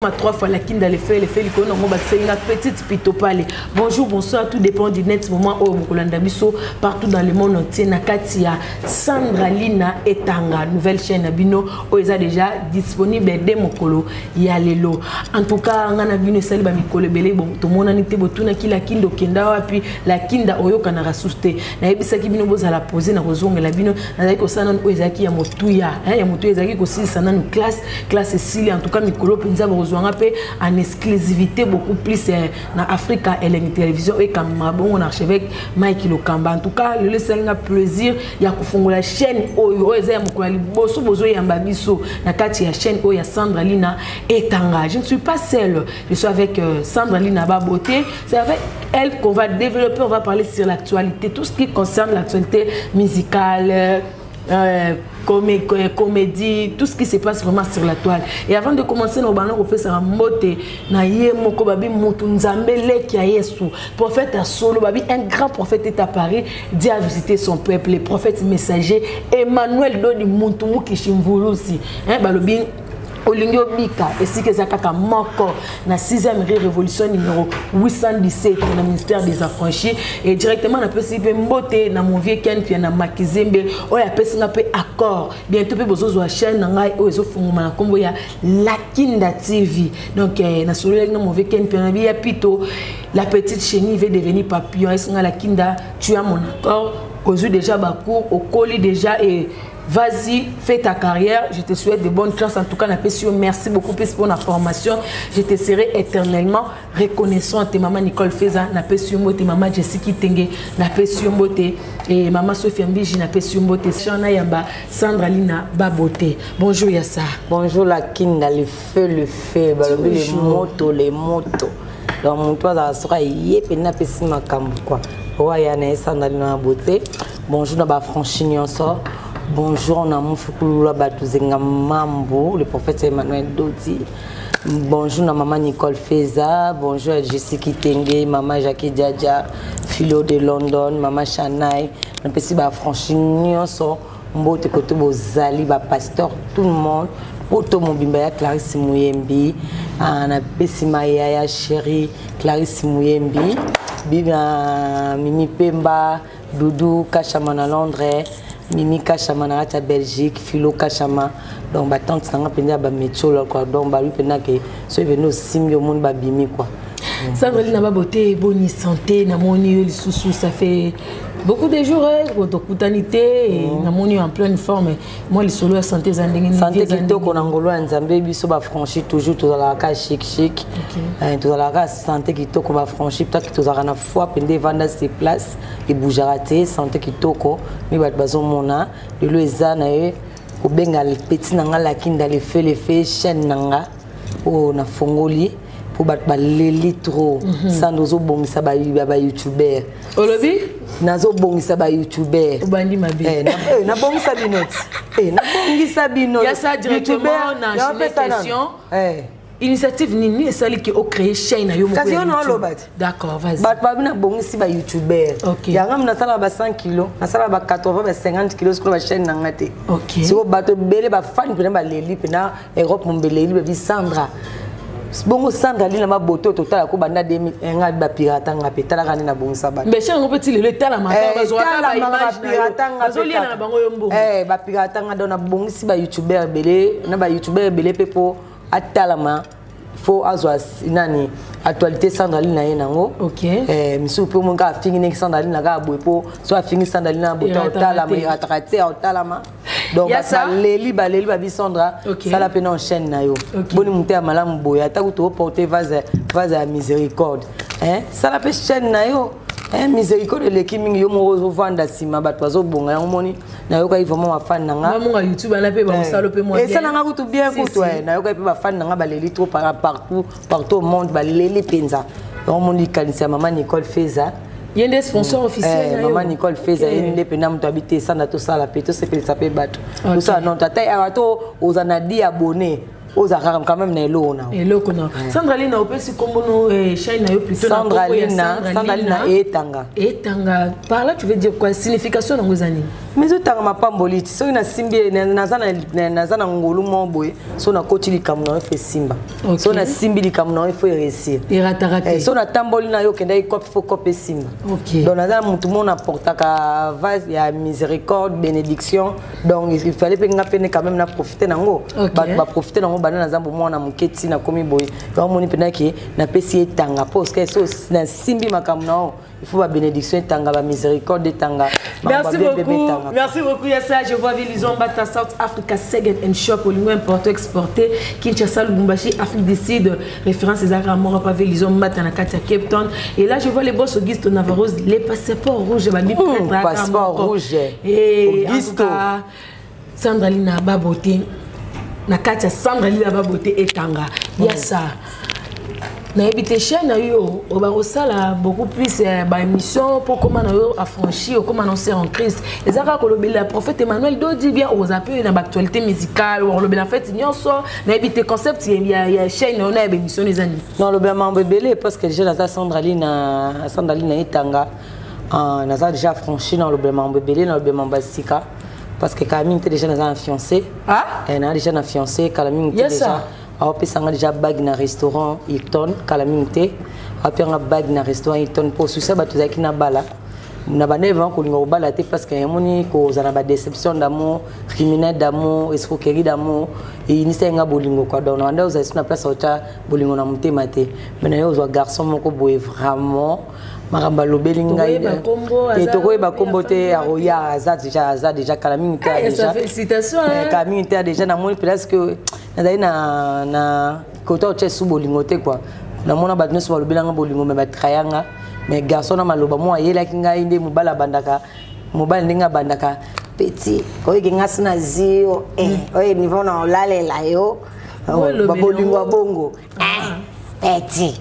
3 fois la kinda les faits l'icône on va une petite pito pale. Bonjour, bonsoir, tout dépend du net moment au Mokolanda Biso partout dans le monde entier. Nakatia Sandra Lina Etanga, nouvelle chaîne Abino où est déjà disponible dès Mokolo Yalelo. En tout cas, on a Bino sel ba mikolo belé bon tout monde nité botuna ki la kindo kenda puis la kinda oyo kana rasuste. Na ebisa ki bino boza la poser na rozonga la bino na ko sana o ezaki ya motuya ya motuya ezaki ko sisa na classe Cécile en tout cas mikolo penza en exclusivité beaucoup plus dans Afrique et la télévision et comme bon archevêque Mike Lokamba. En tout cas le seul plaisir il y a la chaîne oyo eza mokoli boso bozo yamba biso na kati ya chaîne oyo ya Sandra Lina Etanga. Je ne suis pas seule, je suis avec Sandra Lina Baboté. C'est avec elle qu'on va développer, on va parler sur l'actualité, tout ce qui concerne l'actualité musicale, comédie, tout ce qui se passe vraiment sur la toile. Et avant de commencer, nous allons faire ça en motte. Na ye moko babi mutunzambe leki ya Yesu. Prophète à solo babi, un grand prophète est à Paris, dit à visiter son peuple, le prophète messager Emmanuel Dodi Mutumu Kishimvulusi. Balobi Olingyo Bika, et si que ça moko na 6e révolution numéro 817 dans le ministère des Affranchis et directement na pesi pe mbote na mon vieux Ken puis na Makizembe o ya pesi na pe accord bientôt pe bozo zo chaîne na ngai o ezo funguma na kombo ya Lakinda TV. Donc na solo na mon vieux Ken puis na bia pito la petite chenille va devenir papillon et na Lakinda tu as mon accord aujourd'hui déjà bacour au colis déjà et vas-y, fais ta carrière. Je te souhaite de bonnes chances. En tout cas, merci beaucoup pour la formation. Je te serai éternellement reconnaissante. Maman Nicole Feza, maman Jessica Tenge, et maman Sophie Mbiji, Shana Yamba, Sandra Lina Baboté. Bonjour Yassa. Bonjour la Kinda, le feu, les motos. Donc mon toit dans la soirée, il y a pessi ma cambo quoi. Royane Sandra Lina Baboté. Bonjour na Franchignon sort. Bonjour, on a mon foukoula Batouzenga Mambo, le prophète Emmanuel Dodi. Bonjour, na maman Nicole Feza. Bonjour à Jessica Tenge, maman Jackie Djadja, Philo de London, maman Chanaï. On peut si ba Franchignon so, mbote koto bozali ba pasteur tout le monde. Poto Mobimba ya Clarisse Mouyembi, na pesi Maya chérie Clarisse Mouyembi, Biba Mimi Pemba, Doudou Kachamana Londres. Mimi Kachama na ta Belgique, Philo Kachama, donc ba tante nanga penda ba métro là quoi, donc ba lui penda que so venu aussi au monde ba bimi quoi. Ça va na ba beauté, bonne santé, na moni le sous ça fait beaucoup de jours de coutanité na moni en pleine forme. Moi les solo santé zandenge santé kitoko na ngolo nzambe biso ba franchi toujours to la ka chic to la ka santé kitoko ba franchi peut-être que to za na foi pende vanda ses places et bougerate santé kitoko mi ba bazo mona de loeza na e ko benga le petit nanga la kinda le fait chaîne nanga o na fongoli pour battre les trop sans nous bongisa ba youtubeur olobi nazo bongisa ba youtubeur obandi mabe na bongisa binoti na bongisa binoti ya ça directement na question initiative nini esali ki o créer chaîne yo moko d'accord vas-y bat ba bina bongisi ba youtubeur yanga mna sala ba 100 kg na sala ba 80 ba 50 kg sur ba chaîne nanga te si o bato bele ba fan pena ba leli pena Europe mombeleli ba Sandra bongo Sandra Lina Baboté total ko banda 2001 ba pirata nga petala kana na bongisa ba mais chez ngo petit le tala maka ba zo ka ba image pirata nga bazoli na bango yo mbongo ba pirata nga dona bongisi ba youtubeur belé na ba youtubeur belé pepo atalama faut azwa inani actualité Sandra Lina yenango misu pe mon ka fingi nek Sandra Lina ga boepo so fingi Sandra Lina boto atalama atakate atalama donc baleli ba bi Sandra ça la peine en chaîne na yo boni monter à malamu boya ta ko porter vase à miséricorde ça la pe chaîne na yo miséricorde le kimi yo mo vanda sima ba tozo bonga ya moni na yo ka vraiment ma fan nanga mo YouTube na pe ba salo pe mo bien et ça nanga ko bien ko to na yo ka pe ba fan nanga baleli trop partout au monde baleli penza donc mon likanisi maman Nicole Feza. Il y a des sponsors officiels. Maman Nicole Feza, il y a des gens qui habitent ça, tout ça, la péto, c'est que ça peut battre. Tout ça, non, t'as aux anadi abonnés. Aux arabes quand même n'est-lo na. Hello kona. Sandra Lina opesi kombo no chaîne na yo plutôt na Sandra Lina Etanga. Etanga. Par là tu veux dire quoi? Signification na ngozani. mais je t'en ma pamboli so na simbi na ngolu mo boy so na koti likambo na fait simba so na simbi likambo na fait réussir so na tamboli na yo kenda ikope faut copier simba donc na mutu mo na portaka vase ya miséricorde bénédiction donc il fallait penga pene quand même na profiter nango ba profiter nango bana na zambo mo na muketi na komi boy yo moni pena ki na pesi etanga parce que so na simbi makambo na il faut la bénédiction tanga la miséricorde tanga. Merci beaucoup Yassa. Je vois Vélison Bata South Africa Second and Shop au niveau importé exporté Kinshasa Lubumbashi Afrique du Sud référence des Aramora pas Vélison Bata na Katia Cape Town et là je vois les boss Augusto Navarros les passeports rouges ba passeport rouge et Augusto Sandralina Baboté na Katia Sandralina Baboté et tanga Yassa. Na habité chaîne yo on va resala beaucoup plus ba émission pour comment on affranchir comment on sert en Christ les ara ko le prophète Emmanuel do dit bien aux appels dans l'actualité musicale ou le fait nyonso na habité concept il y a chaîne on a émission les amis non le bien belé parce que déjà la Sandralina itanga on a déjà franchi dans le bien belé dans le bien basika parce que Camille était déjà dans un fiancé elle a déjà un fiancé Camille déjà après ça a déjà bag na restaurant Hilton calamité après on a bag na restaurant Hilton pour ça ba tuzaki na bala na baneva ko lingo bala te parce que yamoni ko za na ba déception d'amour criminel d'amour escroquerie d'amour et ni senga bolingo quoi donc on a sur la place auta bolingo na mutema te mais na yo zo garçon moko boye vraiment maramba lobelinga et to ko ba kombo te aroya aza déjà calamité déjà félicitations calamité déjà na moi presque na côté au sous bolingo te quoi na mona ba nyonso ba lobelanga bolingo me ba trayanga mais garçon na maloba mo ayela kinga inde mobala bandaka mobala ndinga bandaka petit oye ngasi na zio oye niveau na olalela yo ba bolingo bongo petit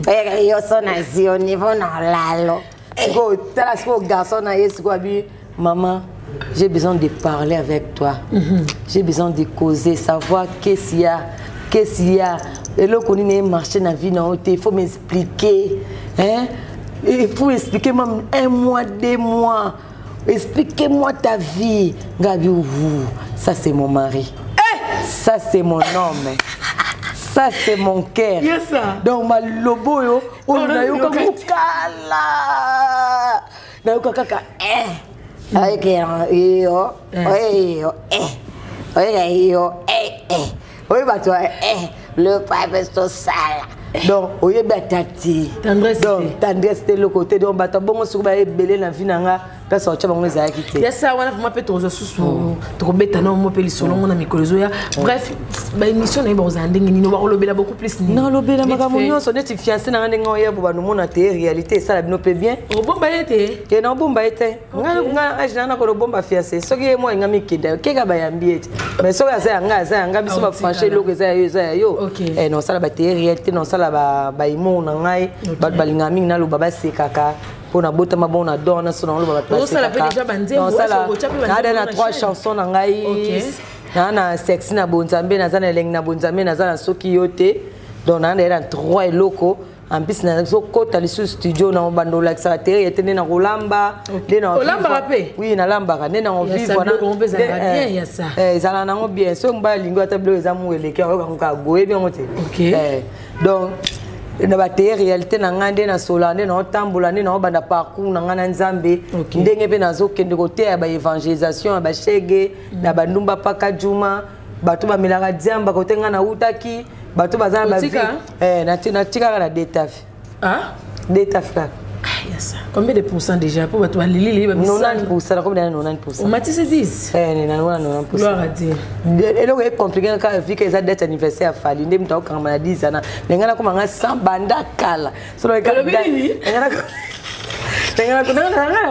oye yo so na zio niveau na olalo go tala so garçon na yesu ko bi maman j'ai besoin de parler avec toi. J'ai besoin de causer, savoir qu'est-ce qu'il y a. Et là, quand on est marché dans la vie, il faut m'expliquer. Hein? Il faut expliquer même 1 mois, 2 mois. Expliquez-moi ta vie. Gabi, ça c'est mon mari. Ça c'est mon homme. Ça c'est mon cœur. Donc ma lobo yo, on a eu comme kala. Na yo kaka le pape est au sale. Donc, oye batati. Tendresse de l'autre côté. Donc, bon, sur la belé la vie nanga. Parce que tu vas me quitter. Il y a ça, on a fait un peu de sous. Tu as bête, non, mon pays solo, mon ami Colozoya. Bref, la émission est bon, on va le beaucoup plus. Non, le bel amagamon, son est fiancé dans un engoya pour nous montrer réalité. Ça, nous peut bien. Au bon baïté. Que non, bon baïté. On a un bon fiancé. Ce qui est moi, un ami qui est là, mais ce que c'est un gars, qui va franchir l'eau que c'est yo. Et non, ça, la réalité, non, ça, la baïmon, nangai, balingami, nalo baba c'est caca. On a beau ma bonne adorne sur le baba. Ça la fait déjà bandé. Non, ça la. Na 3 chansons nangai. Na sexy na bonzambe na zana leng na bonzambe na zana soki yote. Donc na 3 locaux. En plus na so kota li studio na bando la extraterrestre était na Rolamba, na Rolamba rapé. Oui, na lambaka na on vivre na. Il y a ça. Ça na bien. So mba lingo tableau ezamu eleke ka goye bien moté. OK. Donc na bateye réalité na ngande na solande na otambola na banda parcours na ngana nzambe ndenge pe nazo kende côté ya ba évangélisation ba shege na bandumba paka juma bato ba milaka diamba côté ngana utaki bato bazana ba vie na tika na détaf détaf là. Yes. Combien de pourcents déjà pour toi Lili 90%, combien de 90%? On m'a dit c'est 10. Eh, 90%. Gloire à Dieu. Et là, c'est compliqué quand vu que ça date anniversaire à Fali, ndem ta ko ngana 10 ana. Ngana ko manga 100 banda kala. So le kala. Ngana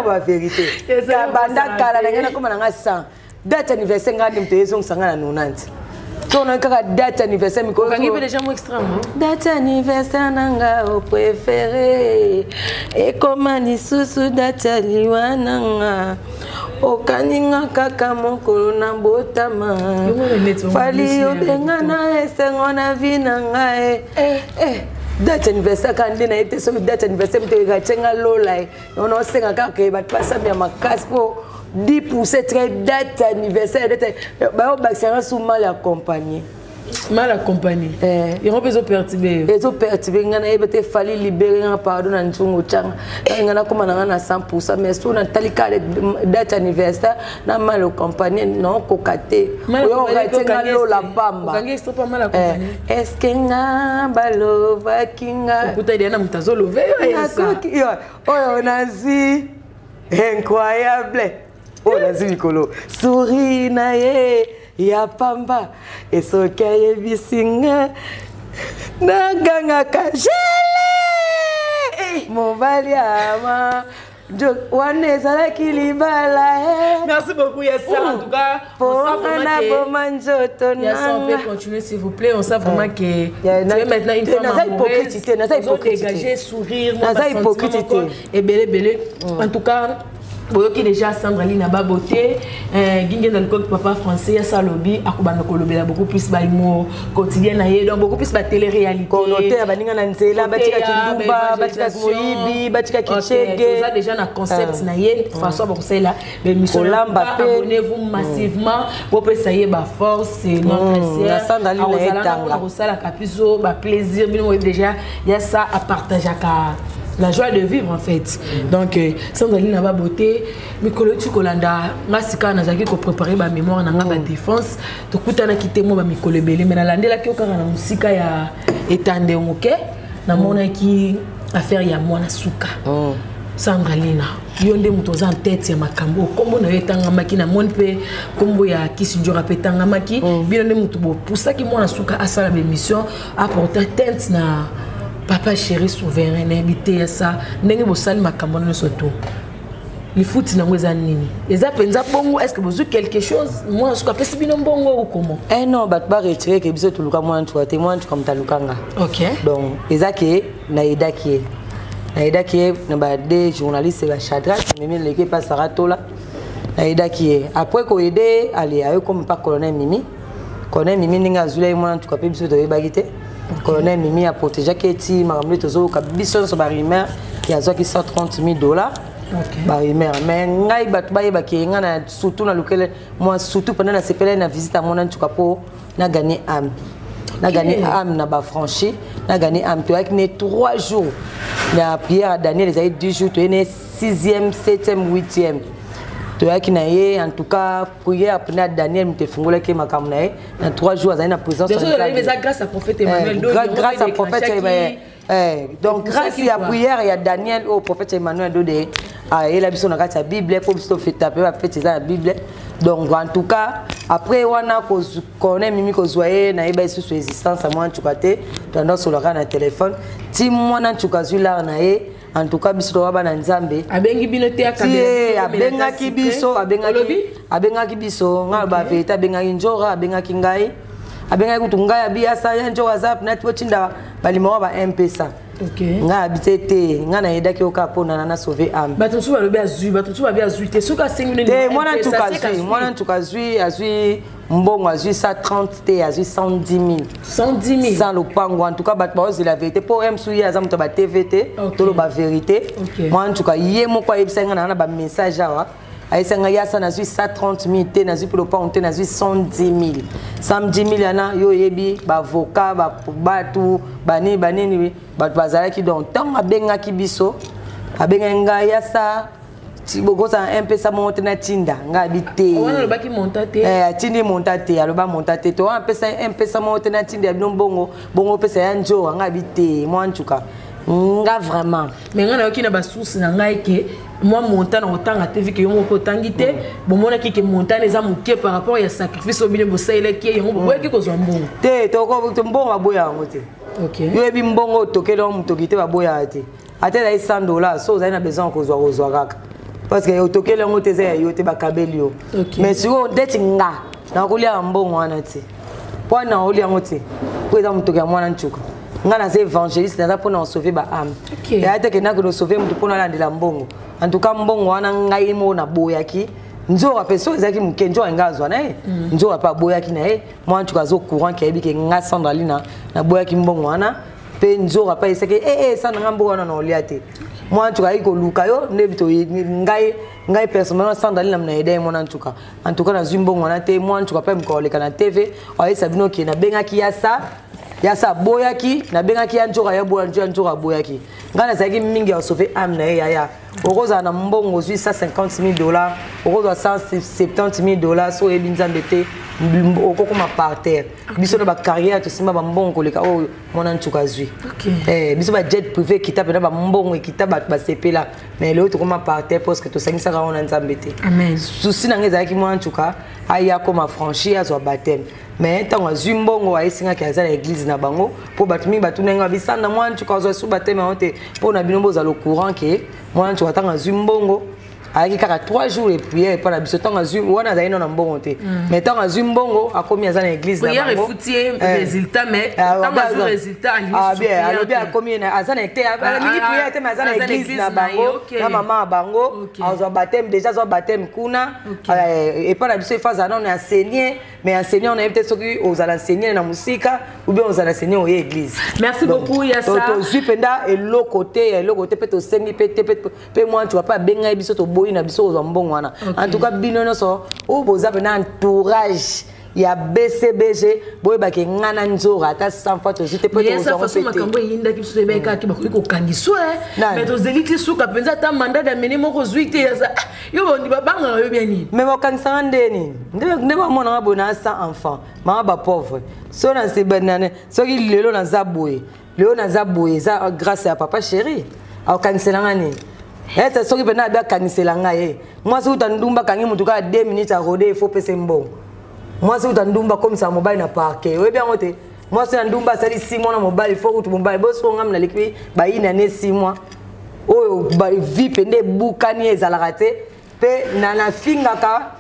ba vérité. Ya banda kala ngana ko manga 100. Date anniversaire ngana ndem te zonga ngana 90. On a une date anniversaire, mais quand il déjà moins extrême. Date anniversaire nanga au préféré. Et comment ni sous date liwananga. O kaninga kaka moko na botama. Fali obengana esengona vinanga date anniversaire quand on a été sur date anniversaire tu as tchenga lola on a aussi un cas que va passer bien ma casse pour 10% très date anniversaire date bah on va se sous mal accompagné ils ont besoin de perturber ils ont perturbé ngana ebete fallait libérer un pardon na ntungu changa ngana comme na 100% mais sur na talika date anniversaire na mal accompagné non kokate on va tchenga lola pamba est-ce que nga balova kinga kuta dia na mtazo love on a vu incroyable on a vu Nicolo souris na ye ya pamba esokaye bisinga na ganga kajele mobali ama wanezala kilibala merci beaucoup Yassa en tout cas on peut continuer s'il vous plaît on sait vraiment que tu es maintenant une femme amoureuse dégager sourire et belé en tout cas qui déjà Sandrine n'a pas beauté guingé dans le code papa français ya salobi akubana kolobela beaucoup plus ba imo quotidien na ye donc beaucoup plus ba télé-réalité konoté baninga na nzela batika kindumba batika moyibi batika kichege ça déjà na concept na ye façon pour ça là mais mission abonnez-vous massivement pour que ça y ait ba force et notre la Sandrine na etanga pour ça la capiso ba plaisir bino déjà il y a ça à partager la joie de vivre en fait. Donc Sandrine n'a pas beauté mais tu kolanda masika nazaki ko préparer ba mémoire na nga défense to kutana kitemo ba mikolo belé mais na landela ki okanga na musika ya etande moke na mona ki affaire ya mwana suka Sandrine yonde mutoza en tête ya makambo kombo na yetanga maki na mon pe kombo ya kisinjora petanga maki bilonde mutu bo pusaki mwana suka asala ba émission apporter teinte na papa chéri souverain habité ça ndenge bosali makambo na soto les foot na ngweza nini eza penza bongo est-ce que vous avez quelque chose moi je capesi bino bongo ou comment non bat ba retirer que biso tuluka moi tu témoin comme talukanga OK donc eza ke na edaki na ba des journalistes ba Chadra même l'équipe pas Saratola na edaki après ko aider aller ayo comme pas colonel Mimi ninga zula moi tu capesi biso to bagité colonel Mimi a protégé Keti makambo tozo kabiso so barimer qui a zoki $130,000 barimer mais ngai batu bayeba ke ngana surtout na lokele moi surtout pendant la CPL na visite à mon antuka po na gagné âme na ba franchi na gagné âme to avec 3 jours la prière Daniel les a 10 jours to est 6e 7e 8e en tout cas prière après Daniel me fungola ke makambo na ye na 3 jours azali na présence grâce à prophète Emmanuel grâce à prophète Emmanuel donc grâce à prière il y a Daniel au prophète Emmanuel dode il a biso na kati ya Bible pour biso fait taper va fait ça la Bible donc en tout cas après wana ko connaît Mimi ko zoyer na yeba sur existence à moi en tout cas tendance sur le téléphone ti moi na tukazu là na ye en tout cas biso wa bana nzambe abengi binote akabela abengaki biso nga ba vérité abengaki njora abengaki ngai abengaki kutu ngai abiasa ya njora zap na tpotinda balimo ba MP ça nga habité nga na yedaki okapona na sauver âme batunsu balobi azui te soka sengune te mwana tukazui azui mbongo azui 130 te azui 110,000 sans le pango en tout cas bat baozi la vérité pour msuyi azamuta ba TVT tolo ba vérité mwana tuka ye moko ayebisanga na ba message awa ayesanga yasa nazui 130,000 te nazui pour le pango te nazui 110,000 yana yo yebi ba avocat ba batu banini batu bazalaki donc tant abengaki biso abenga yasa tibokosa un peu ça monte na tinda ngabité on lobaki montate tindi montate aloba montate to un peu ça monte na tinda bongo pesa ya njo ngabité moi nchuka nga vraiment mais ngana yoki na ba source na ngai ke moi montana otanga te vu que yongo ko tangité bon mona ki ke montana eza muke par rapport ya sacrifice obine bo saile ki yongo bo ki ko zo mbongo te to ko mbongo aboya ngo te OK yo ebi mbongo tokelo mutokite baboya te atela $100 so za ina besoin ko zo kaka parce que otokelo ngo te za yo te bakabeli yo mais si on deti nga na kulia mbongo wana te pona olia ngo te ko eza mutokia mwana nchuka nga na évangéliste na pour na sauver ba âme et ate ke na ko sauver mutu pona landela mbongo en tout cas mbongo wana ngai mo na boyaki nzora peso ezaki mukenjo ngazwa nae nzora pa boyaki nae moi nchuka zo courant ki ebike nga Sandrine na boyaki mbongo wana pe nzora pa eseke ça na ngambo wana na oliate moi en tout cas iko luka yo ndebito ngai personnellement sandali na mna aider moi en tout cas na zumbongo na te moi en tout cas pa mkoleka na TV oye sabino ki na bengaki ya sa boyaki na bengaki ya nzora ya nzora boyaki ngana zaki mingi ya sauver âme na ya okoza na mbongo zui $150,000 okoza $170,000 so ebinzambe te okokoma par terre biso na ba carrière to simba ba mbongo koleka o mona ntuka zui biso ba jet privé kita pena ba mbongo kita ba sepela mais le autre koma par terre parce que to sangisa ka ona nzambe te amen souci na ngeza ki mona ntuka aya koma franchir azo baptême mais tant azui mbongo aisinga ki azala église na bango po batumi batunenga bisana mona ntuka azo su baptême onte po na binombo za le courant ke mona ntuka tant azui mbongo avec 3 jours et prière pas la biso tant azui wana zaina na mbongo te mais tant azui mbongo akomi azana église na bango prière foutier résultat mais tant azui résultat bien alobi akomi na azana te mingi prière te mais azana église na bango na maman bango azo baptême déjà zo baptême kuna et pas la biso phase na on enseigner mais enseigner on a peut-être ce que aux enseigner na musika ou bien aux enseigner au église. Merci beaucoup Yassa. To zipenda et l'autre côté peut-être sengi peut moi tu vas pas benga biso to boyi na biso aux mbongo wana. En tout cas binono so o boza pena entourage ya BCBG boye ba ke ngana nzora ata 100 fois to zite peut aux façon makambo yinda ki biso beka ki ba ko kangiso mais to zeliki suka penza ta mandat d'amener moko zuite yasa yo boni ba banga yo bien ni mais mo kansanga ndeni ndebe mona bona 100 enfants ma ba pauvre so na se banane so ki lelo na zaboye za grâce à papa chéri au kanselanga ni esa so ki pena ba kanselanga moi so utandumba kangi mutuka 2 minutes à roder il faut pese mbongo. Moi, si vous avez un comme ça, mobile na parquet. Oui, bien, moi, si vous avez 6 mois, mobile, il faut que vous mobile. Si vous avez l'équipe, 6 mois. Oh, vie pende boukani ezalakate. Pe na fingaka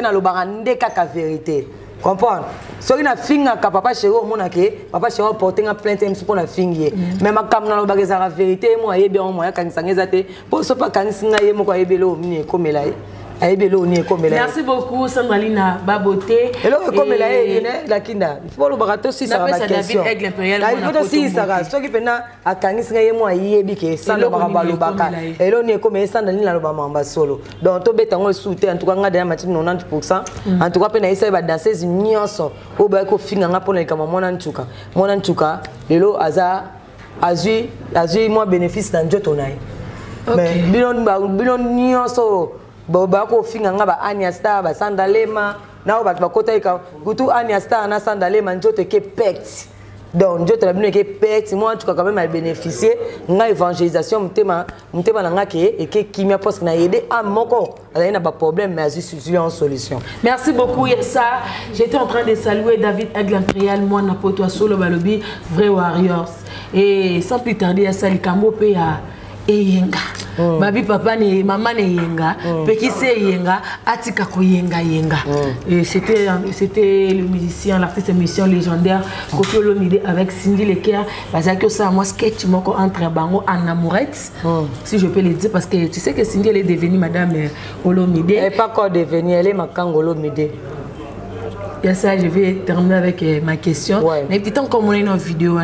na lobarande kaka vérité. Comprendre? So na fingaka papa chéri au monake, papa chéri porter un plainte pour na fingier. Mais ma kam na lobage za vérité moi yebi on moi kanisangeza te. Po so pa kanisinga ye mo ko yebelo mini komela ye. Merci beaucoup Sandralina Baboté. Hello comme la la kinda. Il faut le barato si ça va question. David Impérial. Il faut si ça va. Ce qui pena akangi singa yemo ayebi ke sanda baraba lobaka. Hello ni comme Sandralina loba mamba solo. Donc to betango souté en tout cas ngada mati 90%. En tout cas pena isa ba danser nyonso. O ba ko finga ngapo na kama mona nchuka. Lelo azui moi bénéfice dans njoto nai. Mais bilon nyonso Boba ko finga ngaba Anya Star ba Sandalema na o ba kota ika gutu Anya Star na Sandalema njote ke pect donc njote la bino ke pect moi tu quand même bénéficier nga évangélisation mutema na nga ke et que kimia parce que na aider à moko na ba problème mais azu en solution. Merci beaucoup Yassa. J'étais en train de saluer David Aigle Impérial moi na poto solo balobi vrai warriors et sans plus tarder Yassa likambo pe ya eyenga babi papa ne maman ne yenga pekise yenga atika ko yenga et c'était le musicien l'artiste musicien légendaire Koffi Olomide avec Cindy Leker bazaki ça moi sketch moko entre bango en amourette si je peux le dire parce que tu sais que Cindy elle est devenue madame Olomide elle est pas encore devenue elle est Makango Olomide. Et ça, je vais terminer avec ma question. Mais petit temps comme on a une vidéo,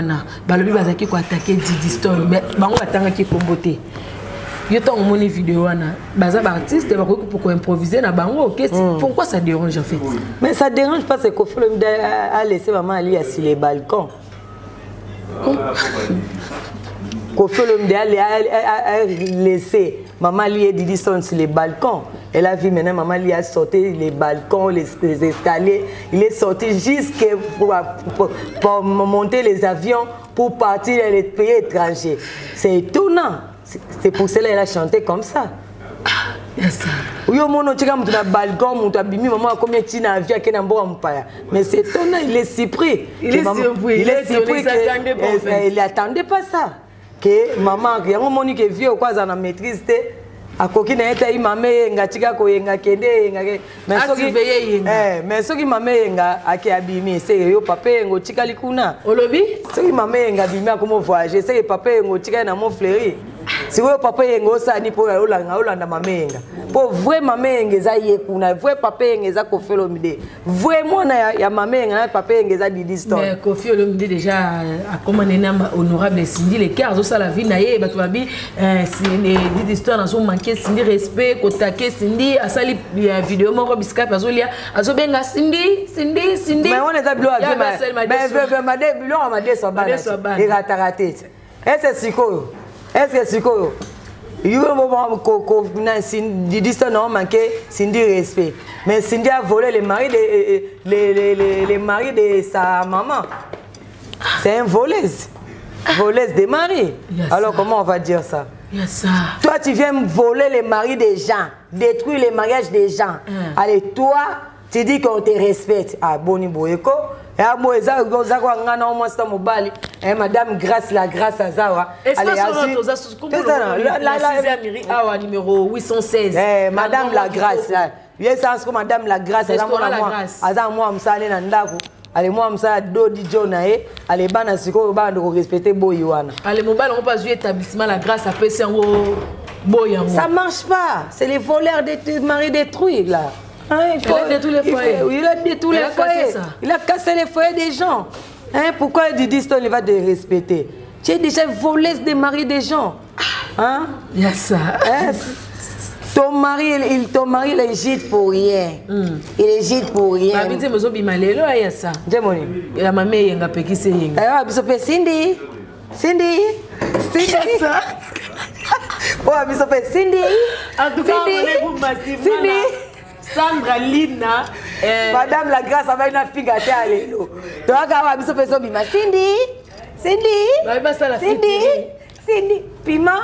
balobi bazaki ko attaquer Didi Stone, mais bango atanga ki kombote. Yo tant mon vidéo baza artiste ba ko pour improviser na bango. Pourquoi ça dérange en fait? Mais ça dérange pas c'est Koffi Olomide a laissé maman Ali sur les balcons. Koffi Olomide a laissé maman Ali Didi Stone sur les balcons. Elle a vu maintenant maman lui a sorti les balcons, les escaliers. Il est sorti jusqu'à pour monter les avions pour partir dans les pays étrangers. C'est étonnant. C'est pour cela qu'elle a chanté comme ça. Oui, mon tika mutu balcon, mutu abimi maman combien tu n'as vu à mbo empire. Mais c'est étonnant, il est surpris. Il attendait pas ça. Que maman, il y a un moment qui vient quoi dans maîtrise akoki na eta imame ngatika ko yenga kende mais soki mame yenga aki abimi se yo papa ngo tikali kuna olobi soki mame yenga bimi akomo voyager se papa ngo tika na mon fleury Si vous papa yengo ça ni pour olanda mamenga. Pour vrai mamenga eza yekuna, vrai papa yengo eza Koffi Olomide. Vraiment na ya mamenga na papa yengo eza Didi Stone. Mais Koffi Olomide déjà a commandé na honorable Cindy les cars zo ça la vie na ye ba to bi Didi Stone azo manquer Cindy respect kotake Cindy asali vidéo moko biskape azolia azobenga Cindy. Mais on est à bloc mais madame bilo amade so bana. Et ratarate. Est-ce Sikoyo? Il Didi Stone a manqué Cindy respect. Mais Cindy a volé les maris de sa maman. C'est une voleuse des maris. Alors comment on va dire ça? Toi tu viens voler les maris des gens, détruire les mariages des gens. Allez, toi tu dis qu'on te respecte. Ah boni boyeko. Madame Grâce la Grâce Azawa. Numéro 816. Madame la Grâce là. Madame la Grâce. Allez moi ça dodi jonae allez bana siko bana ko respecter boywana. Allez mobile on pas jouer établissement la Grâce à PC en boyango. Ça marche pas, c'est les voleurs de mari détruits là. Il a détruit les foyers. Il a détruit les foyers. Il a cassé les foyers des gens. Hein, pourquoi Didi Stone va te respecter? Tu es déjà voleuse des maris des gens. Hein? Il y a ça. Hein? Ton mari, il est gîte pour rien. Il est gîte pour rien. Il y a ça. Il y a ma mère qui a péqué. Cindy. En tout cas, Cindy. Sandra Lina, Madame la Grâce avec une fille gâtée à l'élo. Tu vas avoir un peu Cindy, Pima,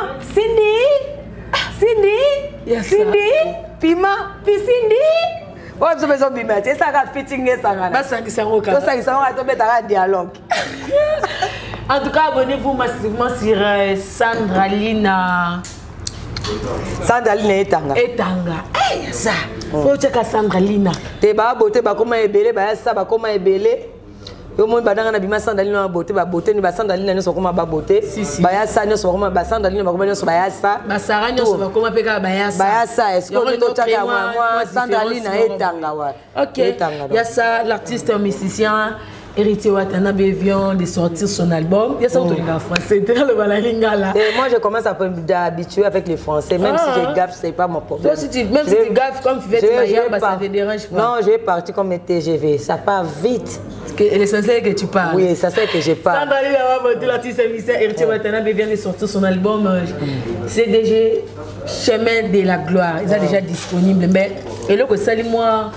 Cindy, Pima, puis Cindy. Oh, je me suis dit, c'est ça qui fitting ça. Dialogue. En tout cas, abonnez-vous massivement sur Sandra Lina. Sandra Lina Etanga. Ça. Faut checker Sandra Lina. Te ba beauté ba koma ebele ba ça ba koma ebele. Yo mon badanga na bima Sandra Lina beauté ni ba Sandra Lina so koma ba beauté. Ba ya ça ne so koma ba Sandra Lina ba koma so ba ya ça. Ba Sarah ne so ba koma peka ba ya ça. Ba ya ça. Est-ce que to checker moi Sandra Lina Etanga wa. OK. Il y a ça l'artiste musicien Héritier Watanabe vient de sortir son album. Il y a ça au français. Moi, je commence à m'habituer avec les Français. Même si je gaffe, ce n'est pas mon problème. Même si tu gaffes comme tu fais, ça te dérange pas. Non, je vais partir comme un TGV. Ça part vite. L'essentiel que tu parles. Oui, ça c'est que je parle. Sandra Lina, l'artiste Héritier Watanabe vient de sortir son album CDG Chemin de la Gloire. Il est déjà disponible. Mais et là que moi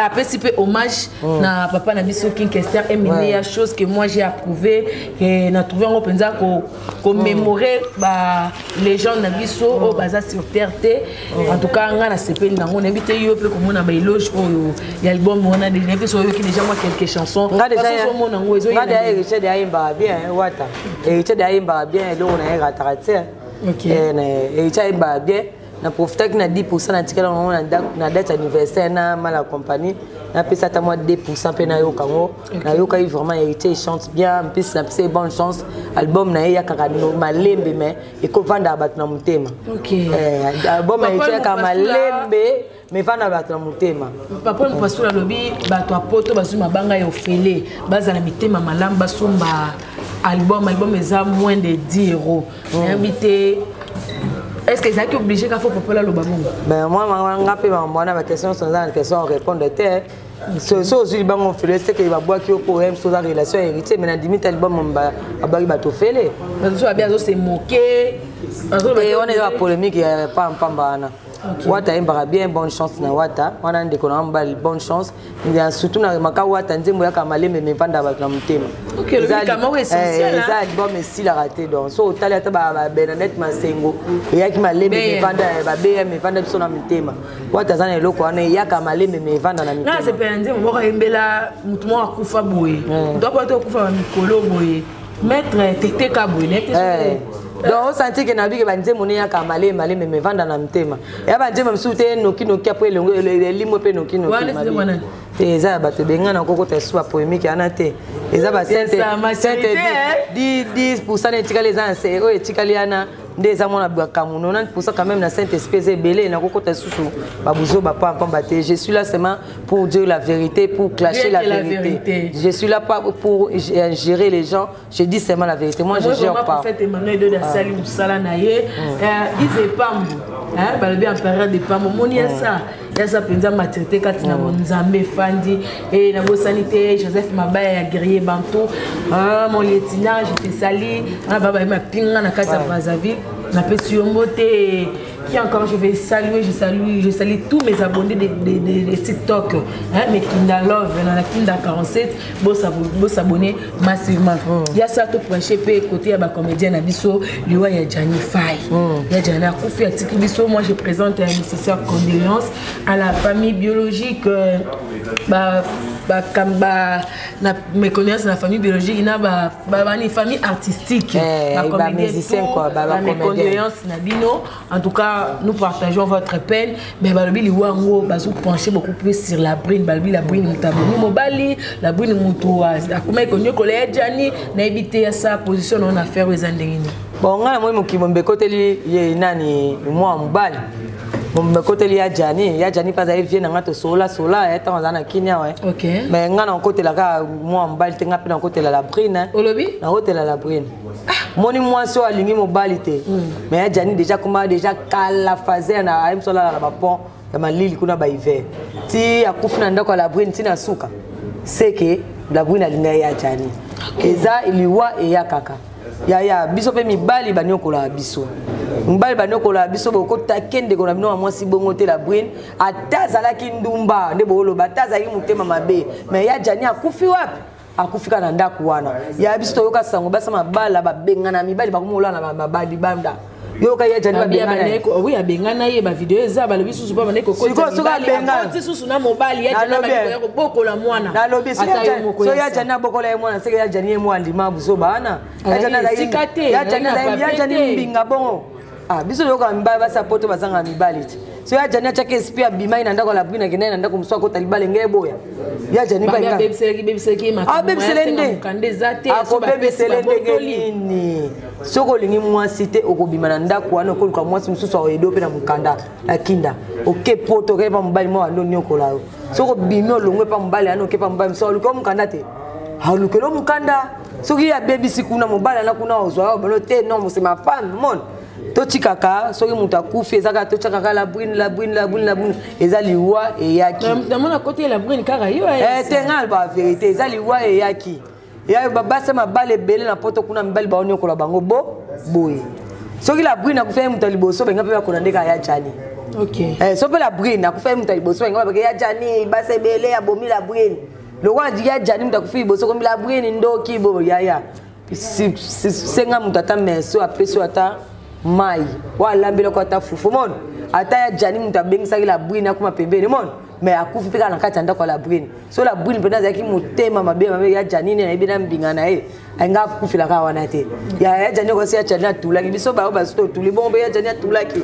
après si peu hommage na papa na biso King Kester et meilleure chose que moi j'ai approuvé et na trouvé en penza ko commémorer les gens na biso au baza sur terre. En tout cas nga na sepeli na on invité yo pe comme na ba éloge pour l'album on a déjà fait sur déjà moi quelques chansons nga déjà héritier de Aimba bien wata héritier de Aimba bien là on a rattraté. OK héritier Aimba bien na profiter que na 10% na tikela na date anniversaire na mala compagnie na pesa ta moi 2% pe na yo kango na yo kai vraiment héritier chante bien en plus na c'est bonne chance album na ya kaka malembe mais et ko vanda bat na mutema. OK album héritier ka malembe mais vanda bat na mutema papa mo pasula lobi bato apoto basuma banga yo fele baza na mitema malamba basumba album eza moins de 10 €. Invité. Est-ce que c'est obligé qu'il faut populer le babou? Ben moi ma question sont une question répondre terre. C'est aussi bon fait c'est que va boire qui au problème sur la relation héritier mais na limite album on va bato fele. Mais ça bien se moquer. Et on est dans la polémique pas bana. Wata imbara bien bonne chance na wata wana ndeko na mbali bonne chance mais surtout na maka wata nzembo ya kamalembe me vanda ba na mutema. OK le médicament est essentiel ça album est si la raté donc so tali ata ba Bernadette Masengo ya ki malembe me vanda ba be me vanda biso na mutema wata zana eloko wana ya kamalembe me vanda na mutema. Na c'est pas nzembo moko embela mutu mo akufa boye. Dopo to akufa mikolo boye. Maître Tete Kaboye donc senti que nabi que banje moni ya kamale male me vanda na mtema ya banje mamsute noki noki après le limo pe noki noki eza bato benga na koko teswa polémique ana te eza ba sainte 10% etikali eza na sero etikali ana ndeza mona bakamu 90% quand même na sainte espèce belé na koko tesusu babuzo ba pamba te je suis là seulement pour dire la vérité pour clasher la vérité je suis là pas pour gérer les gens je dis seulement la vérité moi je gère pas prophète Emmanuel de Sali Musala naye ils epambu hein balobi empereur de pambo moni ça ya ça penza maturité katina monzambe fandi et na bo sanité Joseph Mabaya ya guerrier bantou mon lieutenant je te sali baba ma pinga na kata Brazzaville na pesi yombote qui encore je vais saluer je salue tous mes abonnés de TikTok hein mais Kinda Love na Kinda 47 bo s'abonner massivement il y a ça tout prêcher pe côté ya ba comédien na biso liwa ya Jani Fay ya Jani akufi atiki biso moi je présente un nécessaire condoléances à la famille biologique na mes connaissances la famille biologique ina une famille artistique ba musicien quoi ba condoléances na bino en tout cas nous partageons votre peine mais balobi liwango bazo pencher beaucoup plus sur la brine balobi la brine mutaboni mobali la brine mutu akoma ikonyo kola Jani na ebité ya sa position on affaire aux andengini bon ngana moi mokimombe koteli ye nani moi mobali mon côté ya Jani pas aller vient ngata sola ya tanza na Kenya ouais OK mais ngana côté la ka moi mbali tenga pe na côté la brine olobi na côté la brine moni moi so alingi mobali te mais Jani déjà comment déjà kala fazer na aim sola la bapon ya malili kuna ba hiver ti akufuna ndako la brine tina suka c'est que la brine alinga ya Jani eza iliwa e ya kaka ya biso pe mibali banyokola biso mbali banyokola biso boko takende kona bino mwasi bongo te la brine atazala ki ndumba nde bolo bataza ki mutema mabe mais ya Jani akufi wapi akufika na ndaku wana ya biso to yoka sango basa mabala babengana mibali bakomola na mabali banda yoka ya Jani babengana oui abengana ye ba video eza ba lobi susu pa bana ko ko susu na mobali ya Jani ba bokola mwana na lobi so ya Jani bokola ye mwana seke ya Jani ye mwana ndima buzo bana ya Jani mbinga bongo biso yoka mbaya basa poto bazanga mibali so ya Jani achake espia bimai na ndako la brina kina na ndako mswa ko talibale ngeboya ya Jani ba nga bebseleki mukande zate so bebselende nini soko lingi mwasi te okobima na ndako wana okoluka mwasi mususu awedo pe na mukanda akinda oke poto ke pa mobali mo ando nyokola soko bimi olongwe pa mobali ano ke pa mobali so oluka mukanda te halukelo mukanda soki ya baby sikuna mobali na kuna ozwa balo te non c'est ma femme mon toti kaka soki mutu akufi ezaka toti kaka la brine eza liwa eyaki na mona côté la brine kaka yo tenga ba vérité eza liwa eyaki ya babasa mabale belé na poto kuna mbali baoni okola bango boye soki la brine akufi mutu liboso benga pe bakona ndeka ya Jani OK so pe la brine akufi mutu liboso benga ba ya Jani basa belé abomi la brine lokwa ya Jani mutu akufi liboso kombi la brine ndoki bo ya senga mutu ata meso apeso ata mai wala mbele kwa tafufu mon ata ya Jani mutabengisa la brine akuma pembeni mon mais akufi peka na kati ndako la brine so la brine pena zaki mutema mabe ya Jani na ibina mbingana anga kufila ka wana te ya Jani ko si ya Jani atulaki biso ba so tuli bombe ya Jani atulaki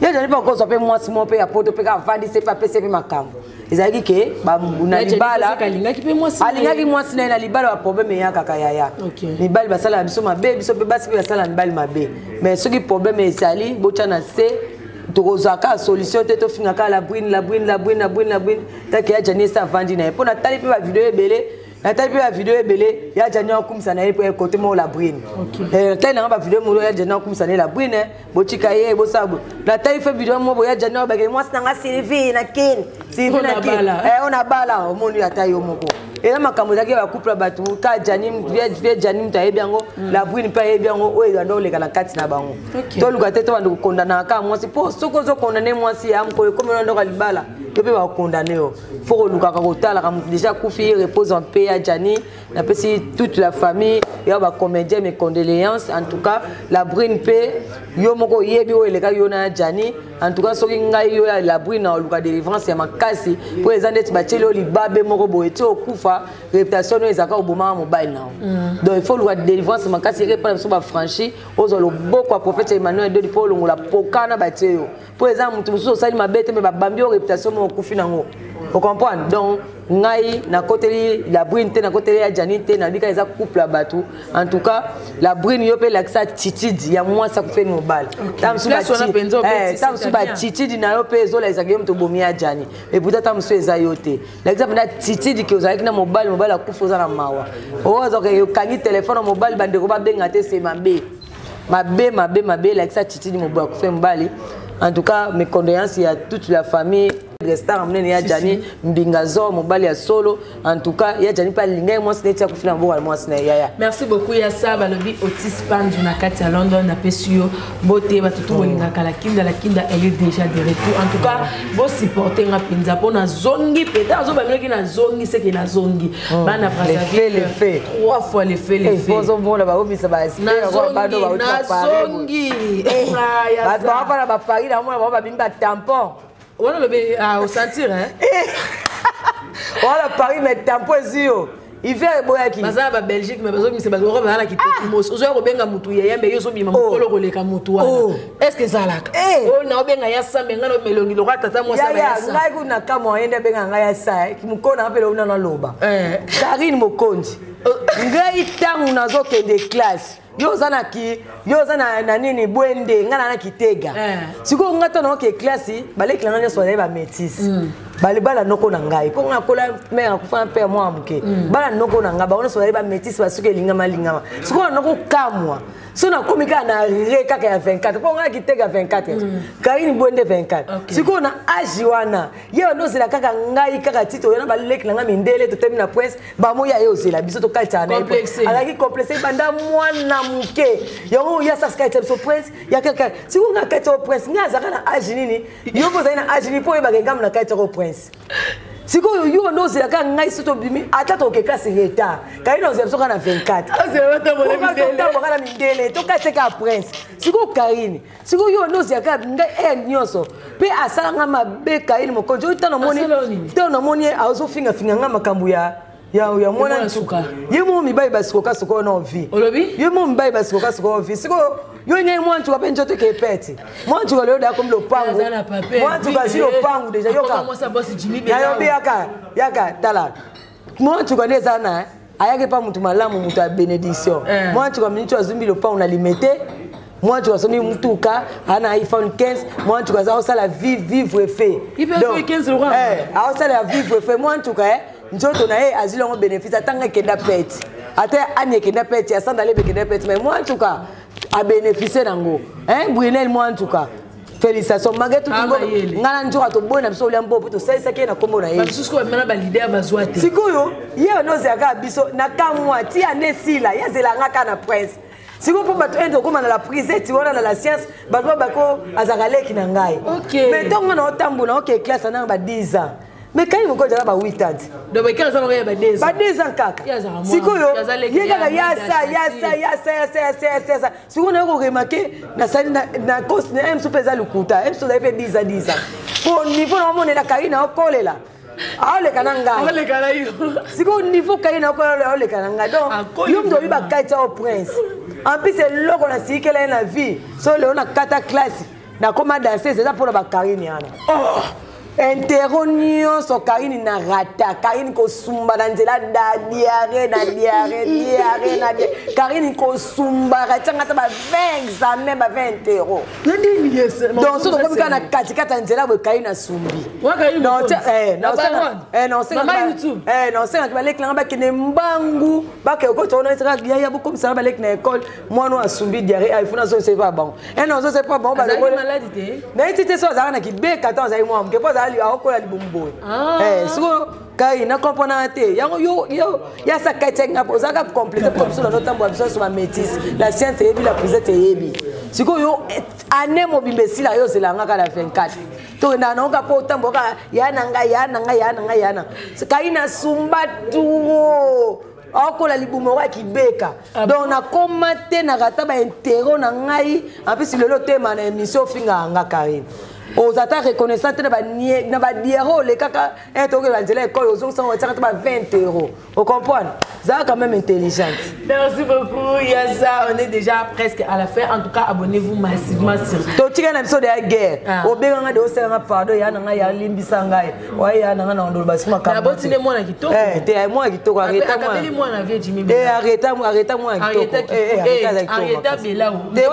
ya Jani pa ko so pe mwasi mo pe ya poto peka vandi se pa pese pe makambo ezaki ke ba na libala alingaki mwasi na libala ba problème ya kaka ya libala basala biso mabe biso pe basi pe basala libala mabe mais soki problème ezali bocha na se tokozaka solution te to finga ka la brine take ya Jani sa vandi na po na tali pe ba video ebele na tali pe ba video ebele ya Jani akumisa na pe côté mo la brine tali na ba video mo ya Jani akumisa na la brine bochika ye bo sabo na tali fe video mo ya Jani ba ke mwasi na Sylvie na kin ona bala o moni ata yo moko et makambo zaki ba couple batu ka Jani vie Jani mutaye biango la brine pa ye biango o ndo le kala kati na bango to luka te to bando kondana ka mwasi po soko zo kondane mwasi am ko comme ndo ka libala yo pe ba condamné yo faut luka ka kotala ka déjà kufi repose en paix à Jani na pesi toute la famille ya ba comédien mes condoléances en tout cas la brune paix yo moko yebi o eleka yo na Jani en tout cas soki ngai yo la brune na luka délivrance ya makasi pour les andes batelo libabe moko boeti okufa réputation no ezaka oboma mobile na donc il faut luka délivrance makasi repa so ba franchi ozolo boko prophète Emmanuel de Paul ngola pokana batelo pour les gens mutu so sali mabete me ba bambi réputation mo okufi nango vous comprenez donc ngai na côté la brune te na côté ya Janite na bika eza couple batou en tout cas la brune yo pe l'accent titidi ya moi ça fait mobile tam su ba titidi na yo pe zo la ezaki yo to bomi ya Jani et pourtant tam su eza yo te l'exemple na titidi ki ozaki na mobile akufa za na mawa ozo ke yo kangi téléphone mobile bande ko ba benga te c'est mabe l'accent titidi mobile akufa mbali en tout cas mes condoléances à toute la famille Restar amene ya Jani mbingazo mobali ya solo en tout cas ya Jani pa linga moi c'est tia kufina mboka moi c'est ya merci beaucoup ya ça balobi Otis Pandu na kati à London na pesio bote batutu bolinga kala kinda la kinda elle est déjà de retour en tout cas vos supporter nga pinza pona zongi peta zo ba meki na zongi c'est que na zongi bana braza le fait 3 fois le fait bozo bona ba obisa ba espérer ba do ba uta pare zongi ba Paris na moi ba bimba tampon. On a au sentir hein. Voilà Paris met tampon zio. Hiver boyaki. Baza ba Belgique mais bazo mi se bazo ba la kitoko mos. Ozo ko benga mutu ya yambe yo so bima mukolo ko leka mutu wana. Est-ce que ça laka? Oh na obenga ya sa benga no melongi lo tata mo sa ba ya sa. Ngai ku na kamo yende benga ngai ya sa ki mukona apelo una na loba. Karine Mokonzi. Ngai tangu nazo kende classe. Yo zana na nini bwende ngana na kitega siko ngata na ke classe bale klanga nyo ba métis bale bala noko na ngai po ngakola me akufa pe mo amuke bala noko na ngaba ono so ba métis basuke lingama siko noko kamwa so na komika na reka ka 24 po ngana kitega 24 Karine bwende 24 siko na ajiwana ye no zela kaka ngai kaka tito yana bale klanga mindele to termina prince ba mo ya yo zela biso to kalta na alaki complexe banda mwana muke yango ya saska tso prince ya kaka si vous nga kaito prince nga zaka na age nini yo boza na age ni po e bagengam na kaito prince siko yo no zela ka ngai soto bimi ata to ke classe reta kai no zela soka na 24 azela mo na mindele to ka seka prince siko Karine siko yo no zela ka ngai nyoso pe asala nga mabe Karine Mokonzi to na moni azo finga nga makambu ya mwana nsuka yemo mibai basikoka soko na vie olobi yemo mibai basikoka soko vie siko yo ngai mwantu ape njote ke pete mwantu ka leo da comme le pango mwantu ka si le pango déjà yo ka ya yo yaka tala mwantu ka neza na ayake pa mutu malamu mutu a bénédiction mwantu ka minitu azumbi le pango na limité mwantu ka somi mutuka ana iPhone 15 mwantu ka za sala vivre fait donc 15 euros a sala vivre fait mwantu ka njoto na ye azilo ngo bénéfice atanga kenda peti ata anye kenda peti asanda lebe kenda peti mais moi en tout cas a bénéficier nango Brunel moi en tout cas félicitations magetu ngana njoka to bona biso liambo to saisa ke na kombo na ye basusko ba mena ba leader bazwa te sikoyo ye no zaka biso na kamwa ti anesila yazela ngaka na prince siko po bato endo koma na la prise ti wana na la science bato bako azakaleki na ngai mais tonga na otambu na ok classe na ba 10 ans mais quand il me dit ba 8 ans donc quand ça va ba 10 ans ba 10 ans kaka sikoyo yeka yasa siko na ko remarquer na sali na cause na mso pesa lukuta mso da pe 10 ans pour niveau na mona na Karine okolela aole kananga ole kanayo siko niveau Karine okolela ole kananga donc yo ndo biba kaita au prince en plus c'est loko na sikela na vie so le on a kata classe na koma danser c'est ça pour ba Karine yana Interronio so Karine na rata Karine ko sumba na nzela da diarrhée Karine ko sumba ratanga ta ba 20 examen ba 20 euros donc so ko kana katikata nzela bo Karine na sumbi non c'est que balek langa ba kene mbangu ba ke ko tona sera ya bo comme ça balek na école moi no asumbi diarrhée il faut na so c'est pas bon et non so c'est pas bon ba le maladie na tite so za na ki be 14 ay moi ke ali akola libombo siko kai na componente yo ya sa kaitenga pozaka compléter comme ça notre tambo biso sur ma métis la science et la prise te yebi siko yo année mobimbe sila yo zelanga ka la 24 to na na ka po tamboka yana nga kaina sumba tu akola libumo wa kibeka donc na komate na kata ba intero na ngai en plus le tema na émission finga nga Karine aux attaques reconnaissant na ba diero le kaka un toke banzela école aux gens sont 20 €. Vous comprenez? Ça quand même intelligente. Merci beaucoup Yassa, on est déjà presque à la fin. En tout cas, abonnez-vous massivement sur Totika na biso de la guerre. Obenga de osanga pardon ya na ya limbisa ngai. Wa ya na na ndo basima ka. Na botine moi na kitoko. Te moi kitoko arrêta moi. Akabeli moi na vie Jimmy. Arrêta moi kitoko. Arrêta bela. Te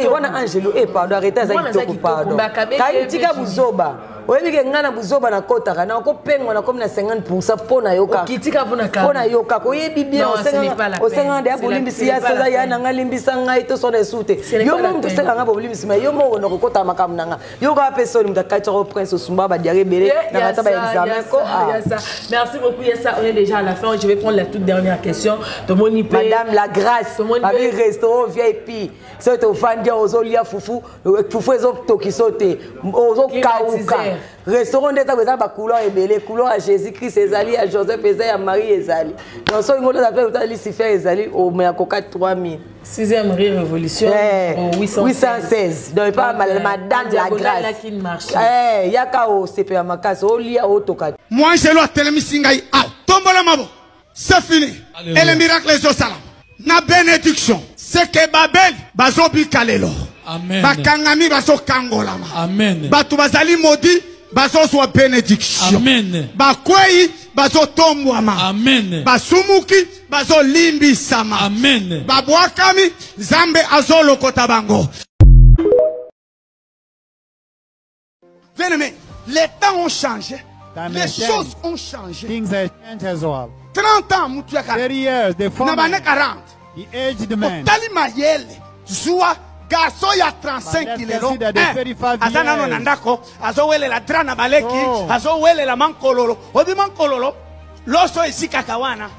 ona Angelo pardon arrêta za kitoko pardon. Tika buzoba. Oyebi ke ngana buzoba na kotaka na ko pengwa na comme na 50% pona yoka. Kitika pona yoka ko yebi bien osenga de abolimbisi ya soza ya na ngalimbisa ngai to so de sute. Yo mo to senga ngabo bolimbisi ma yo mo no ko kota makamu nanga. Yo ka personne mutakacha ko prince osumba ba diare bele na kata ba examen ko. Merci beaucoup Yassa, on est déjà à la fin. Je vais prendre la toute dernière question. Madame la grâce. Babi restaurant VIP. So to fandia ozolia fufu ezo tokisote ozo kauka restaurant d'etat beza ba couleur ebele couleur à Jésus-Christ ezali à Joseph ezali à Marie ezali donc so ngolo d'après autant Lucifer ezali au mais coca 3000 6e rue révolution 816 donc pas madame la grâce yaka o CPA makasi o lia o toka moi je dois telemisingai ah tombola mabo c'est fini et le miracle est au salam na bénédiction c'est que Babel bazobi kalelo amen bakangami baso kangolama amen batu bazali maudit baso soit bénédiction amen bakwei baso tombwama amen basumuki baso limbisama amen babwakami zambe azolo kotabango. Bien-aimés, les temps ont changé, les choses ont changé. Things have changed as well. 30 ans mutuyaka 30 years the former, nabane 40 the aged man. Otali mayele zua garçon ya 35 kilelo azana no nandako azowele la drana baleki azowele la mankololo obi mankololo loso esika kawana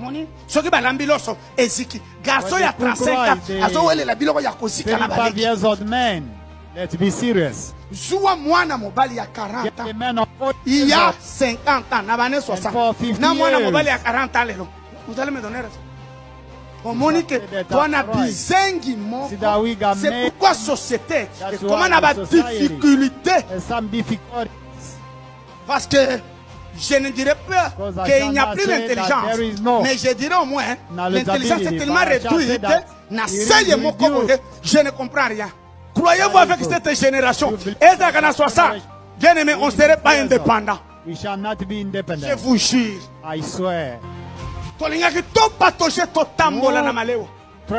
moni soki balambi loso esiki garçon ya 35 azowele la biloko ya kosika na baleki 35 years old man. Let's be serious. Zua mwana mobali ya 40 ans il y a 50 ans nabane 60 na mwana mobali ya 40 ans lelo vous allez me donner raison. Monique, toi na bizengi moko. C'est pourquoi société comment on a des difficultés. Parce que je ne dirais pas qu'il n'y a plus d'intelligence, mais je dirais au moins l'intelligence est tellement réduite. Je ne comprends rien. Croyez-vous avec cette génération, bien aimé, on ne serait pas indépendant. Je vous jure. I swear.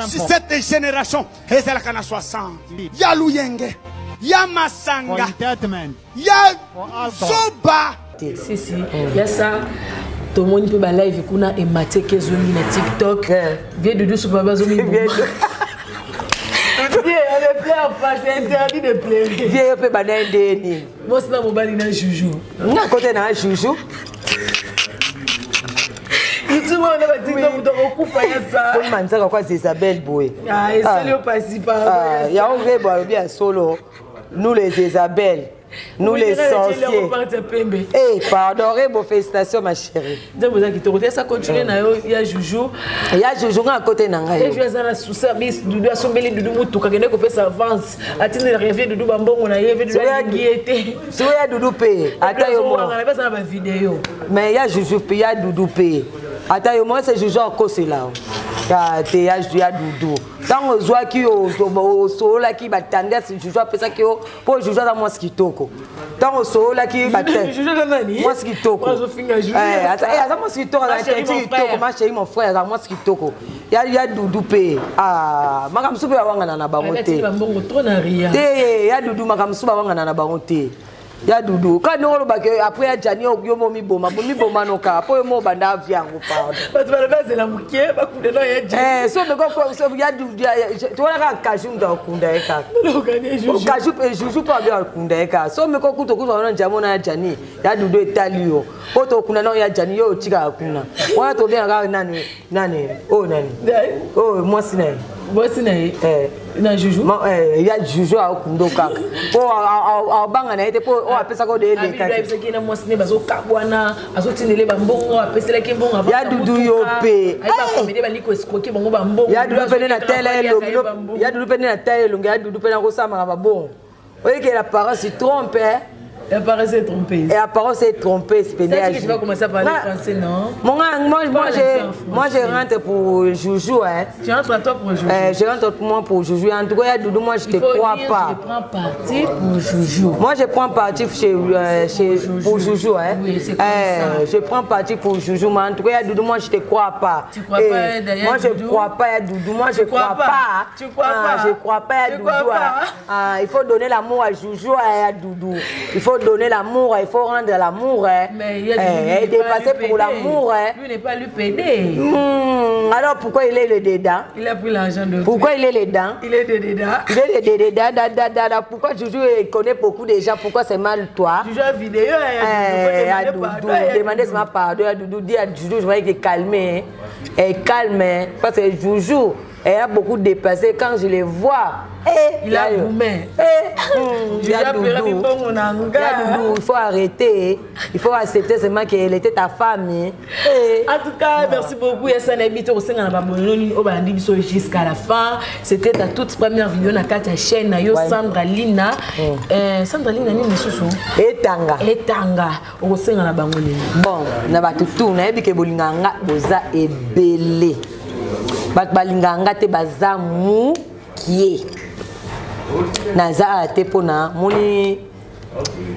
Si cette génération est la cana 60, ya Luyenge, ya Masanga, ya Soba. Si, ya ça. Tout le monde peut ba live kuna et maté que zomi na TikTok. Viens de douce baba zomi. Viens, on pleure pas, c'est interdit de pleurer. Viens peut ba ndeni. Moi c'est na mobali na joujou. Na côté na joujou. Tout le monde va dire que vous avez ça. Comme manzaka kwa Isabelle Boé. Ah, et ça lui passe pas. Il y a un vrai bois bien solo. Nous les Isabelle. Nous les sorciers. Eh, pardon, bon félicitations ma chérie. Ça continue, il y a Joujou. Il y a Joujou à côté nanga. Et je vais sous ça, mais Doudou a sombelé Doudou Moutou, quand on fait sa avance. Attendez, rêver Doudou Bambon, on a rêvé de la guillette. Si il y a Doudou payé, attends yo moi. On a pas ça dans ma vidéo. Mais il y a Joujou payé, il y a Doudou payé. Attends yo moi c'est Joujou en cause là. Il y a Doudou. Tant on voit qui au sol là qui va tendre c'est Joujou après ça qui pour Joujou dans moi ce qui toko. Tant au sol là qui va tendre. Joujou dans nani? Moi ce qui toko. Moi je finis Joujou. Attends moi ce qui toko là ma chérie mon frère moi ce qui toko. Il y a Doudou payé. Ah, makamsupe wanga na bangote. Il y a Doudou makamsupe wanga na bangote. Ya Doudou quand on ba que après ya Jani yo momi boma no ka po mo banda aviango pa ba tu ba la mukie ba kunde no ya Jani so me go so ya Doudou tu wana ka kaju ndo kunda eka no gane Joujou kaju pe Joujou pa bien kunda eka so me ko kuto na Jamo na Jani ya Doudou etalio po to kuna no ya Jani yo chika kuna wana to bien ga nani oh moi sinai Voici na Juju. Il y a Juju à Okundoka. Pour banga na été pour appeler ça comme des lécats. Il y a moi ciné bazo kabwana, azo tinele bambongo, appeler la kembongo avant. Il y a Doudou Yopé. Ay ba komede ba liko escroquer bango bambongo. Il y a Doudou pene na télé longo. Il y a Doudou pene na télé longo, il y a Doudou pene ko sama ba bon. Vous voyez que la parole se trompe. La parole s'est trompée. Et la parole s'est trompée. Tu vas commencer à parler français, non? Moi, je rentre pour Joujou. Tu rentres à toi pour Joujou? Je rentre moi pour Joujou. En tout cas, Doudou, moi, je ne te crois pas. Je prends parti pour Joujou. Moi, je prends parti pour Joujou. Oui, c'est comme ça. Je prends parti pour Joujou. Mais en tout cas, Doudou, moi, je ne te crois pas. Tu ne crois pas d'ailleurs? Moi, je ne crois pas à Doudou. Moi, je ne crois pas. Tu ne crois pas? Je ne crois pas à Doudou. Il faut donner l'amour à Joujou et à Doudou. Il faut donner l'amour, il faut rendre l'amour. Mais il y a dépasser pour l'amour. Lui n'est pas lui pédé. Alors pourquoi il est le dedans? Il a pris l'argent de pourquoi il est le dedans? Il est de dedans. Il est le dedans. Pourquoi Joujou connaît beaucoup de gens? Pourquoi c'est mal toi? Joujou a vidéo. À Doudou. Demandez ma pardon à Doudou. Dis à Joujou, je vais être calmé. Et calme. Parce que Joujou, elle a beaucoup dépassé quand je les vois. Il a boumé. Il y a Doudou. Il faut arrêter. Il faut accepter seulement qu'elle était ta famille. En tout cas, merci beaucoup. Jusqu'à la fin. C'était ta toute première vidéo dans ta chaîne. Sandra Lina. Sandra Lina, ni Moussou. Etanga. Bon, na ba tutu na yebi ke bolinganga boza ebele. Bat balinganga te baza mukie. Naza te pona moni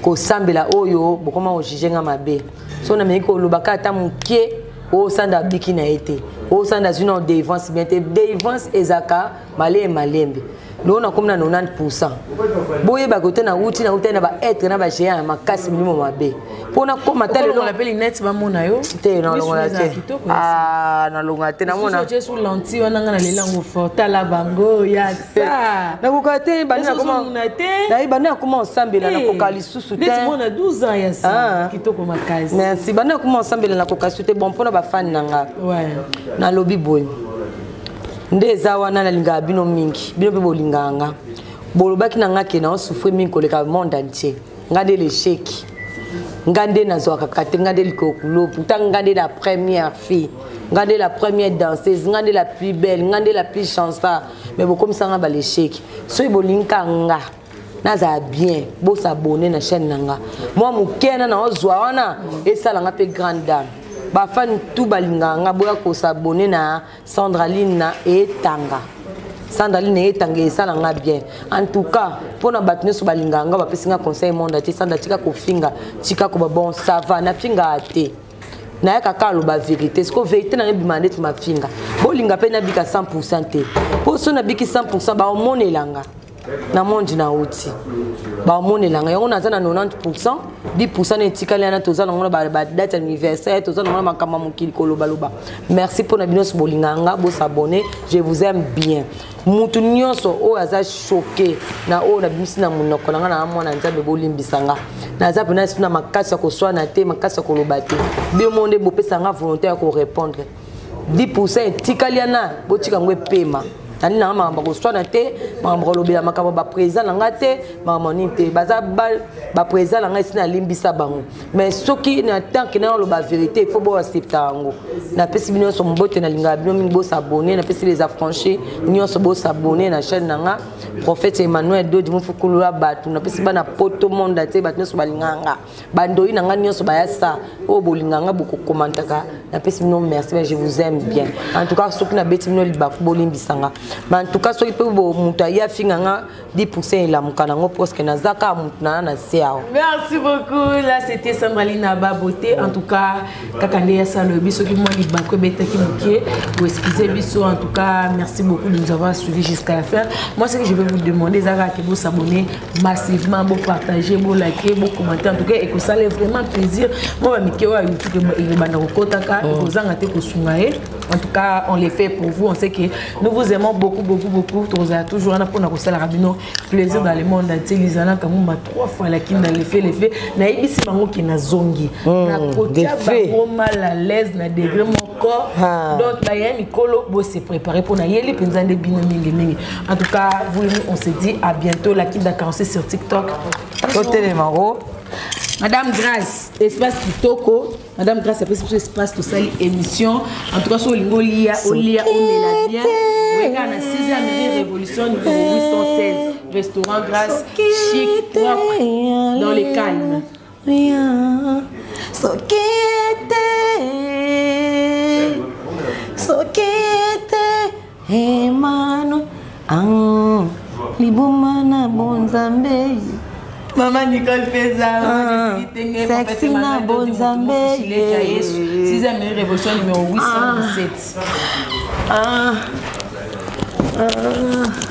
ko sambela oyo bokoma o jijenga mabe. So na meko lobaka ta mukie o sanda biki na ete. O sanda zuna défense bien te défense ezaka malembe. Nous on a comme 90%. Boye ba côté na outi na ba être na ba géant makasi minimum mabe. Pona koma tele on l'appelle net ba mona yo. Te na longa te. Ah na longa te na mona. Je suis lenti wana ngana lelango forta la bango ya ça. Na kokate ba na koma na ba na koma ensembler na kokali susu te. On a 12 ans ya ça. Kitoko makasi. Merci ba na koma ensembler na kokali susu te bon pona ba fan nanga. Ouais. Na lobby boy. Ndeza wana na linga bino mingi bino pe bolinganga bolobaki na ngake na souffrir mingi koleka monde entier ngade l'échec ngade na zoaka kate ngade likokulo pourtant ngade la première fille ngade la première danseuse ngade la plus belle ngade la plus chanceuse mais beaucoup comme ça nga ba l'échec so bolinganga naza bien bo s'abonner na chaîne nanga moi mukena na ozwa wana esala nga pe grande dame ba fan tout balinganga boya ko s'abonner na Sandra Lina etanga. Sandra Lina etanga esala nga bien. En tout cas, pour na batne so balinganga ba pesinga conseil monde ati Sandra tika ko finga, tika ko ba bon ça va na finga ate. Na kaka lo ba vérité, ce que vérité na bimande tu ma finga. Bolinga pe na bika 100% te. Po so na biki 100% ba omonelanga. Na monde na outi. Ba omonelanga yango na zana 90%. 10% netikali na toza na ba date anniversaire toza na makama mukili koloba loba. Merci pour na binos bolinganga bo s'abonner, je vous aime bien. Mutu nyonso o aza choqué na o na bimisi na munoko na na mwana nzambe bolimbisanga. Na za pena sina makasi ko swa na te makasi ko loba te. Bi monde bo pesanga volontaire ko répondre. 10% etikali na bo tika ngwe pema. Tani na mama ko swa na te, mama ko lobela makaba ba président na ngate, mama ninte baza ba président na ngasi na limbisa bango. Mais soki na tant que na lo ba vérité, il faut bo accepter ngo. Na pesi bino so mbote na linga bino mingi bo s'abonner, na pesi les affranchis, bino so bo s'abonner na chaîne nanga. Prophète Emmanuel Dodi mufukulu batu na pesi bana poto monde ate batu so balinganga. Bandoi na ngani so ba yasa, o bolinganga boko komantaka. Na pesi bino merci, je vous aime bien. En tout cas soki na beti bino liba bolimbisanga. Mais en tout cas, si vous avez 10% la mukanango parce que nazaka mutuna na siao. Merci beaucoup. Là c'était Sandra Lina Baboté. En tout cas, kakande ya salo biso ki mo li bakwe beta ki mukie. Vous excusez biso. En tout cas, merci beaucoup de nous avoir suivis jusqu'à la fin. Moi ce que je vais vous demander Zara que vous s'abonner massivement, vous partager, vous liker, vous commenter en tout cas et que ça fait vraiment plaisir. Moi mikie wa YouTube il bana ko kotaka, ko zanga te ko sungae. En tout cas, on les fait pour vous. On sait que nous vous aimons beaucoup. Vous avez toujours un plaisir dans le monde entier. Les gens qui ont 3 fois la qui les fait. Na ici mango qui na zongi. Na kotia ba mal à l'aise na degré mon encore. Donc, il y a un micro, c'est préparé pour nous. Il y a des binômes. En tout cas, vous et nous, on se dit à bientôt. La Kid Dakar sur TikTok. Madame Grace, espace Kitoko. Madame Grace, après c'est espace tout ça, émission. En tout cas, sur l'Ingolia, Olia, on bien. Regarde la 6e révolution numéro 816. Restaurant Grace, chic, propre, dans les calmes. Sokete, Emmanuel, Libumana Bonzambe. Maman Nicole Feza, sexy na Bonzambe. 6e révolution numéro 817.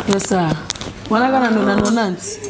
C'est ça. Voilà, on a 90.